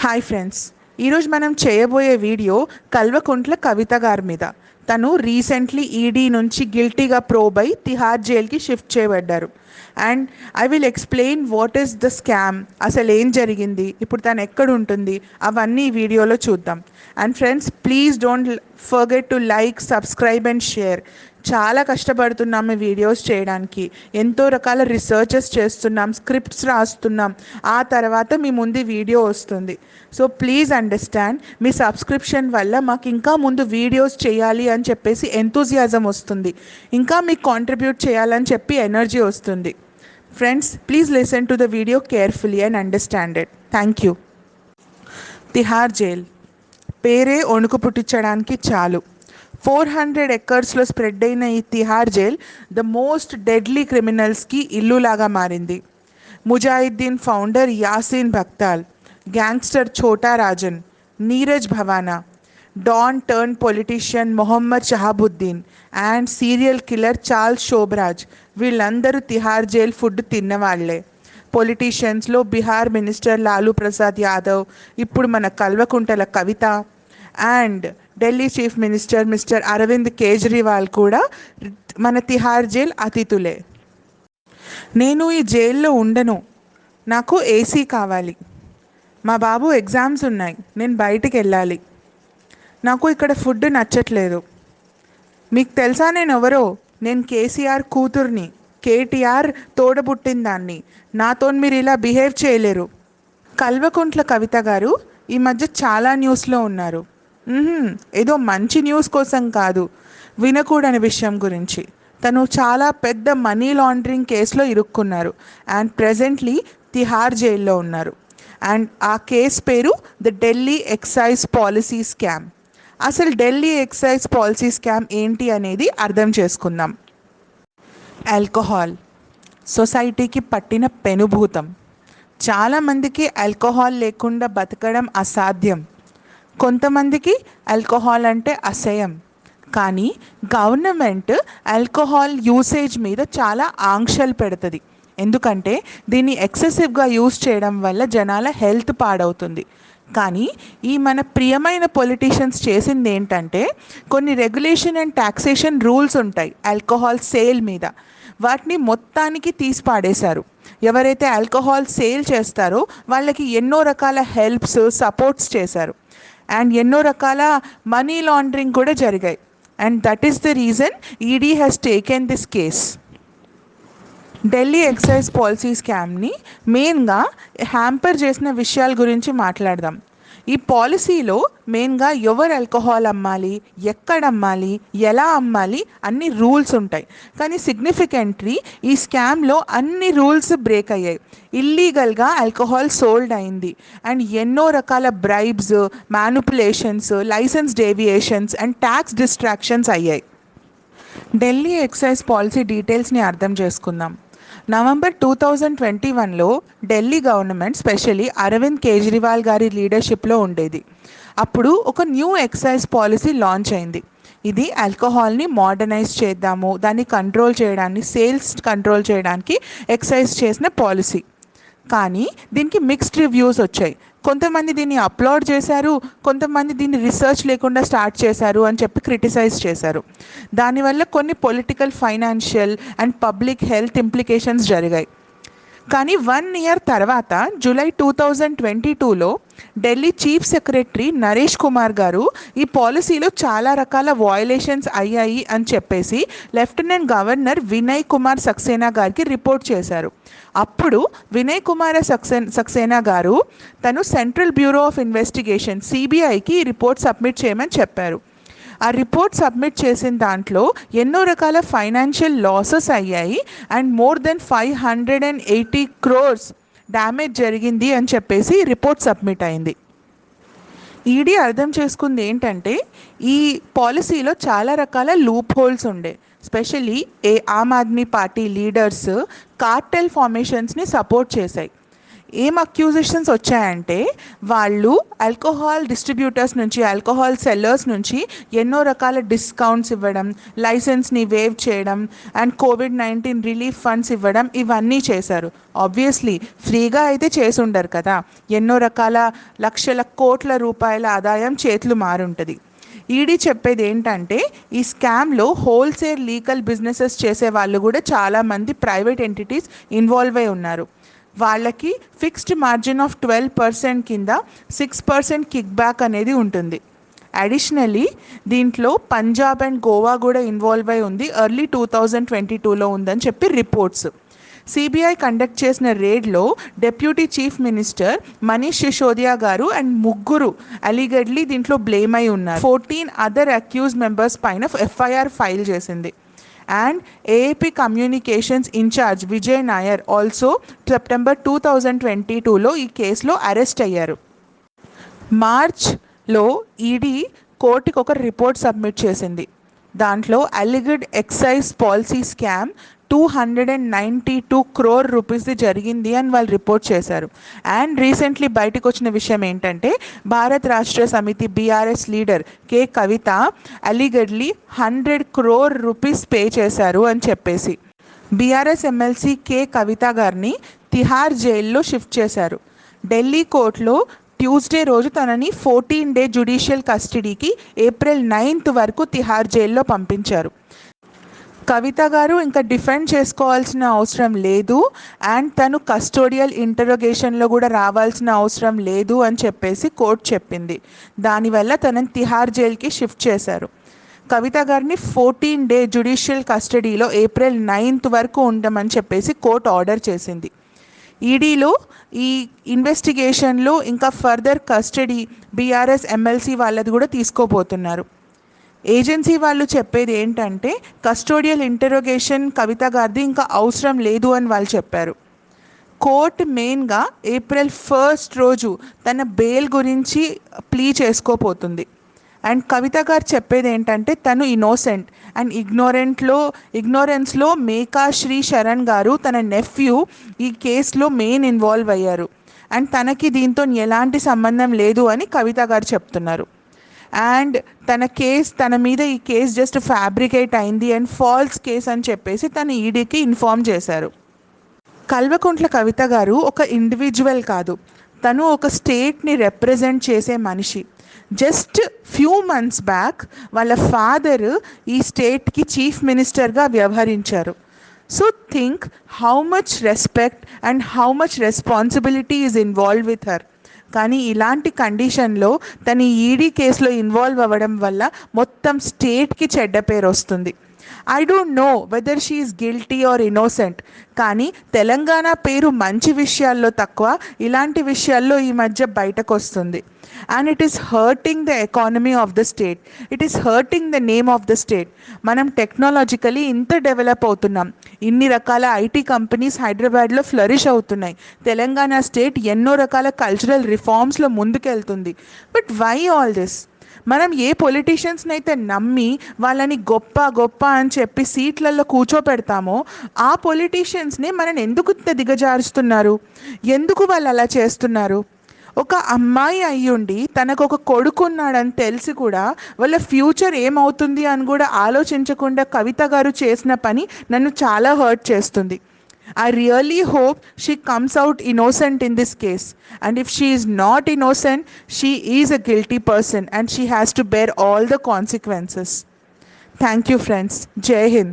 Hi friends, ఈరోజు మనం చేయబోయే వీడియో కల్వకుంట్ల కవిత గారి మీద. తను రీసెంట్లీ ఈడీ నుంచి గిల్టీగా ప్రోబ్ అయి తిహార్ జైల్కి షిఫ్ట్ చేయబడ్డారు. And I will explain what is the scam, అసలు ఏం జరిగింది, ఇప్పుడు తను ఎక్కడ ఉంటుంది, అవన్నీ ఈ వీడియోలో చూద్దాం. And friends, please don't forget to like, subscribe and share. చాలా కష్టపడుతున్నాం ఈ వీడియోస్ చేయడానికి. ఎంతో రకాల రీసెర్చెస్ చేస్తున్నాం, స్క్రిప్ట్స్ రాస్తున్నాం. ఆ తర్వాత మీ ముందు వీడియో వస్తుంది. So please understand, me subscription వల్ల మాకు ఇంకా ముందు వీడియోస్ చేయాలి అని చెప్పేసి ఎంతూజియాజం వస్తుంది, ఇంకా మీకు కాంట్రిబ్యూట్ చేయాలని చెప్పి ఎనర్జీ వస్తుంది. Friends, please listen to the video carefully and understand it. Thank you. Tihar jail పేరే వణుకు పుట్టించడానికి చాలు. 400 ఎకర్స్లో స్ప్రెడ్ అయిన ఈ Tihar jail the most deadly క్రిమినల్స్కి ఇల్లులాగా మారింది. ముజాహిద్దీన్ ఫౌండర్ యాసిన్ భక్తాల్, gangster Chhota Rajan, Neeraj Bawana, don turned politician Mohammad Shahabuddin and serial killer Charles Sobhraj, వీళ్ళందరూ తిహార్ జైల్ ఫుడ్ తిన్నవాళ్లే. పొలిటీషియన్స్లో బీహార్ మినిస్టర్ లాలూ ప్రసాద్ యాదవ్, ఇప్పుడు మన కల్వకుంటల Kavitha, and Delhi chief minister mister Arvind Kejriwal కూడా మన తిహార్ జైల్ అతిథులే. నేను ఈ జైల్లో ఉండను, నాకు ఏసీ కావాలి. మా బాబు ఎగ్జామ్స్ ఉన్నాయి, నేను బయటికి వెళ్ళాలి. నాకు ఇక్కడ ఫుడ్ నచ్చట్లేదు. మీకు తెలుసా నేను ఎవరో? నేను కేసీఆర్ కూతుర్ని, కేటీఆర్ తోడబుట్టిన దాన్ని. నాతో మీరు ఇలా బిహేవ్ చేయలేరు. కల్వకుంట్ల కవిత గారు ఈ మధ్య చాలా న్యూస్లో ఉన్నారు. ఏదో మంచి న్యూస్ కోసం కాదు, వినకూడని విషయం గురించి. తను చాలా పెద్ద మనీ లాండరింగ్ కేసులో ఇరుక్కున్నారు అండ్ ప్రెజెంట్లీ తిహార్ జైల్లో ఉన్నారు. అండ్ ఆ కేసు పేరు the Delhi excise policy scam. అసలు ఢిల్లీ ఎక్సైజ్ పాలసీ స్కామ్ ఏంటి అనేది అర్థం చేసుకుందాం. ఆల్కహాల్ సొసైటీకి పట్టిన పెనుభూతం. చాలామందికి ఆల్కహాల్ లేకుండా బతకడం అసాధ్యం. కొంతమందికి ఆల్కహాల్ అంటే అసహ్యం. కానీ గవర్నమెంట్ ఆల్కహాల్ యూసేజ్ మీద చాలా ఆంక్షలు పెడుతుంది. ఎందుకంటే దీన్ని ఎక్సెసివ్గా యూజ్ చేయడం వల్ల జనాల హెల్త్ పాడవుతుంది. కానీ ఈ మన ప్రియమైన పొలిటీషియన్స్ చేసింది ఏంటంటే, కొన్ని రెగ్యులేషన్ అండ్ టాక్సేషన్ రూల్స్ ఉంటాయి ఆల్కహాల్ సేల్ మీద, వాటిని మొత్తానికి తీసి పాడేశారు. ఎవరైతే ఆల్కహాల్ సేల్ చేస్తారో వాళ్ళకి ఎన్నో రకాల హెల్ప్స్, సపోర్ట్స్ చేశారు. అండ్ ఎన్నో రకాల మనీ లాండరింగ్ కూడా జరిగాయి. And that is the reason ED has taken this case. Delhi excise policy స్కామ్ని మెయిన్గా హ్యాంపర్ చేసిన విషయాల గురించి మాట్లాడదాం. ఈ పాలసీలో మెయిన్గా ఎవరు ఆల్కహాల్ అమ్మాలి, ఎక్కడ అమ్మాలి, ఎలా అమ్మాలి అన్ని రూల్స్ ఉంటాయి. కానీ సిగ్నిఫికెంట్లీ ఈ స్కామ్లో అన్ని రూల్స్ బ్రేక్ అయ్యాయి. ఇల్లీగల్గా ఆల్కహాల్ సోల్డ్ అయింది అండ్ ఎన్నో రకాల bribes, manipulations, license deviations and tax distractions అయ్యాయి. ఢిల్లీ ఎక్సైజ్ పాలసీ డీటెయిల్స్ని అర్థం చేసుకుందాం. నవంబర్ 2021లో ఢిల్లీ గవర్నమెంట్ స్పెషల్లీ అరవింద్ కేజ్రీవాల్ గారి లీడర్షిప్లో ఉండేది. అప్పుడు ఒక న్యూ ఎక్సైజ్ పాలసీ లాంచ్ అయింది. ఇది ఆల్కహాల్ని మోడర్నైజ్ చేద్దాము, దాన్ని కంట్రోల్ చేయడానికి, సేల్స్ కంట్రోల్ చేయడానికి ఎక్సైజ్ చేసిన పాలసీ. కానీ దీనికి మిక్స్డ్ రివ్యూస్ వచ్చాయి. కొంతమంది దీన్ని అప్లోడ్ చేశారు, కొంతమంది దీన్ని రీసెర్చ్ లేకుండా స్టార్ట్ చేశారు అని చెప్పి క్రిటిసైజ్ చేశారు. దానివల్ల కొన్ని political, financial and public health implications జరిగాయి. కానీ 1 year తర్వాత జూలై 2022లో ఢిల్లీ చీఫ్ సెక్రటరీ నరేష్ కుమార్ గారు ఈ పాలసీలో చాలా రకాల వయోలేషన్స్ అయ్యాయి అని చెప్పేసి లెఫ్టినెంట్ గవర్నర్ వినయ్ కుమార్ సక్సేనా గారికి రిపోర్ట్ చేశారు. అప్పుడు వినయ్ కుమార్ సక్సేనా గారు తను సెంట్రల్ బ్యూరో ఆఫ్ ఇన్వెస్టిగేషన్ సిబిఐకి ఈ రిపోర్ట్ సబ్మిట్ చేయమని చెప్పారు. ఆ రిపోర్ట్ సబ్మిట్ చేసిన దాంట్లో ఎన్నో రకాల ఫైనాన్షియల్ లాసెస్ అయ్యాయి and more than 580 crores damage జరిగింది అని చెప్పేసి రిపోర్ట్ సబ్మిట్ అయింది. ఈడీ అర్థం చేసుకుంది ఏంటంటే, ఈ పాలసీలో చాలా రకాల లూప్ హోల్స్ ఉండే. Specially Aam Aadmi party leaders cartel ఫార్మేషన్స్ని సపోర్ట్ చేశాయి. ఏం అక్యూజేషన్స్ వచ్చాయంటే వాళ్ళు ఆల్కహాల్ డిస్ట్రిబ్యూటర్స్ నుంచి, ఆల్కహాల్ సెల్లర్స్ నుంచి ఎన్నో రకాల డిస్కౌంట్స్ ఇవ్వడం, లైసెన్స్ని వేవ్ చేయడం అండ్ COVID-19 రిలీఫ్ ఫండ్స్ ఇవ్వడం, ఇవన్నీ చేశారు. ఆబ్వియస్లీ ఫ్రీగా అయితే చేసి ఉండరు కదా, ఎన్నో రకాల లక్షల కోట్ల రూపాయల ఆదాయం చేతులు మారుంటుంది. ఈడీ చెప్పేది ఏంటంటే ఈ స్కామ్లో హోల్సేల్ లీగల్ బిజినెసెస్ చేసే వాళ్ళు కూడా చాలామంది ప్రైవేట్ ఎంటిటీస్ ఇన్వాల్వ్ అయి ఉన్నారు. వాళ్ళకి ఫిక్స్డ్ మార్జిన్ ఆఫ్ 12% కింద 6% కిక్ బ్యాక్ అనేది ఉంటుంది. అడిషనలీ దీంట్లో పంజాబ్ అండ్ గోవా కూడా ఇన్వాల్వ్ అయి ఉంది, ఎర్లీ 2022లో ఉందని చెప్పి రిపోర్ట్స్. సిబిఐ కండక్ట్ చేసిన రేడ్లో deputy chief minister Manish Sisodia గారు అండ్ ముగ్గురు అలీగెడ్లీ దీంట్లో బ్లేమ్ అయి ఉన్నారు. 14 అదర్ అక్యూజ్ మెంబర్స్ పైన ఎఫ్ఐఆర్ ఫైల్ చేసింది. And AAP communications in-charge Vijay Nair also September 2022లో ఈ కేసులో అరెస్ట్ అయ్యారు. మార్చ్లో ఈడీ కోర్టుకి ఒక రిపోర్ట్ సబ్మిట్ చేసింది. దాంట్లో అలిగెడ్ ఎక్సైజ్ పాలసీ స్కామ్ 292 crore రూపీస్ది జరిగింది అని వాళ్ళు రిపోర్ట్ చేశారు. అండ్ రీసెంట్లీ బయటకు వచ్చిన విషయం ఏంటంటే భారత్ రాష్ట్ర సమితి బీఆర్ఎస్ లీడర్ కే కవిత అలీగెడ్లీ 100 crore రూపీస్ పే చేశారు అని చెప్పేసి బీఆర్ఎస్ ఎమ్మెల్సీ కే కవిత గారిని తిహార్ జైల్లో షిఫ్ట్ చేశారు. ఢిల్లీ కోర్టులో ట్యూస్డే రోజు తనని 14-day జ్యుడిషియల్ కస్టడీకి ఏప్రిల్ 9th వరకు తిహార్ జైల్లో పంపించారు. కవిత గారు ఇంకా డిఫెండ్ చేసుకోవాల్సిన అవసరం లేదు అండ్ తను కస్టోడియల్ ఇంటరోగేషన్లో కూడా రావాల్సిన అవసరం లేదు అని చెప్పేసి కోర్టు చెప్పింది. దానివల్ల తనని తిహార్ జైల్కి షిఫ్ట్ చేశారు. కవిత గారిని 14-day జ్యుడిషియల్ కస్టడీలో ఏప్రిల్ 9th వరకు ఉండమని చెప్పేసి కోర్టు ఆర్డర్ చేసింది. ఈడీలో ఈ ఇన్వెస్టిగేషన్లో ఇంకా ఫర్దర్ కస్టడీ బీఆర్ఎస్ ఎమ్మెల్సీ వాళ్ళది కూడా తీసుకోబోతున్నారు. ఏజెన్సీ వాళ్ళు చెప్పేది ఏంటంటే కస్టోడియల్ ఇంటరోగేషన్ కవిత గారిది ఇంకా అవసరం లేదు అని వాళ్ళు చెప్పారు. కోర్టు మెయిన్గా ఏప్రిల్ 1st రోజు తన బెయిల్ గురించి ప్లీ చేసుకోపోతుంది. అండ్ కవిత గారు చెప్పేది ఏంటంటే తను ఇన్నోసెంట్ అండ్ ఇగ్నోరెన్స్లో మేకా శ్రీ శరణ్ గారు తన నెఫ్యూ ఈ కేసులో మెయిన్ ఇన్వాల్వ్ అయ్యారు అండ్ తనకి దీంతో ఎలాంటి సంబంధం లేదు అని కవిత గారు చెప్తున్నారు. అండ్ తన మీద ఈ కేసు జస్ట్ ఫ్యాబ్రికేట్ అయింది అండ్ ఫాల్స్ కేస్ అని చెప్పేసి తను ఈడీకి ఇన్ఫార్మ్ చేశారు. కల్వకుంట్ల కవిత గారు ఒక ఇండివిజువల్ కాదు, తను ఒక స్టేట్ని రిప్రజెంట్ చేసే మనిషి. జస్ట్ ఫ్యూ మంత్స్ బ్యాక్ వాళ్ళ ఫాదర్ ఈ స్టేట్కి చీఫ్ మినిస్టర్గా వ్యవహరించారు. So think how much respect and how much responsibility is involve with her. కానీ ఇలాంటి కండిషన్లో తను ఈడీ కేసులో ఇన్వాల్వ్ అవ్వడం వల్ల మొత్తం స్టేట్కి చెడ్డ పేరు వస్తుంది. I don't know whether she is guilty are innocent, కానీ తెలంగాణ పేరు మంచి విషయాల్లో తక్కువ, ఇలాంటి విషయాల్లో ఈ మధ్య బయటకు వస్తుంది. And it is hurting the economy of the state, it is hurting the name of the state. మనం టెక్నాలజికలీ ఇంత డెవలప్ అవుతున్నాం, ఇన్ని రకాల ఐటీ కంపెనీస్ హైదరాబాద్లో ఫ్లరిష్ అవుతున్నాయి, తెలంగాణ స్టేట్ ఎన్నో రకాల కల్చరల్ రిఫార్మ్స్లో ముందుకెళ్తుంది. But why all this? మనం ఏ పొలిటీషియన్స్ని అయితే నమ్మి వాళ్ళని గొప్ప గొప్ప అని చెప్పి సీట్లలో కూర్చోపెడతామో ఆ పొలిటీషియన్స్ని మనం ఎందుకు దిగజారుస్తున్నారు? ఎందుకు వాళ్ళు అలా చేస్తున్నారు? ఒక అమ్మాయి అయ్యుండి తనకు ఒక కొడుకున్నాడని తెలిసి కూడా వాళ్ళ ఫ్యూచర్ ఏమవుతుంది అని కూడా ఆలోచించకుండా కవిత గారు చేసిన పని నన్ను చాలా హర్ట్ చేస్తుంది. I really hope she comes out innocent in this case. And if she is not innocent, she is a guilty person and she has to bear all the consequences. Thank you, friends. Jai Hind.